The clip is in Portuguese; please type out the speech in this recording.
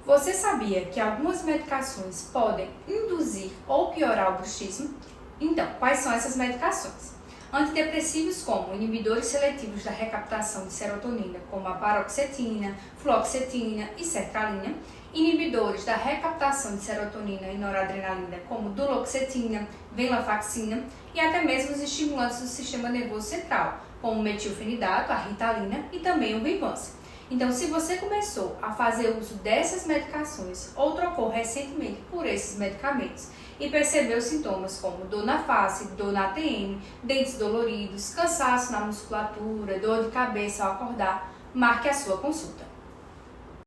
Você sabia que algumas medicações podem induzir ou piorar o bruxismo? Então, quais são essas medicações? Antidepressivos como inibidores seletivos da recaptação de serotonina, como a paroxetina, fluoxetina e sertralina, inibidores da recaptação de serotonina e noradrenalina, como duloxetina, venlafaxina e até mesmo os estimulantes do sistema nervoso central, como o metilfenidato, a ritalina e também o Vyvanse. Então, se você começou a fazer uso dessas medicações ou trocou recentemente por esses medicamentos e percebeu sintomas como dor na face, dor na ATM, dentes doloridos, cansaço na musculatura, dor de cabeça ao acordar, marque a sua consulta.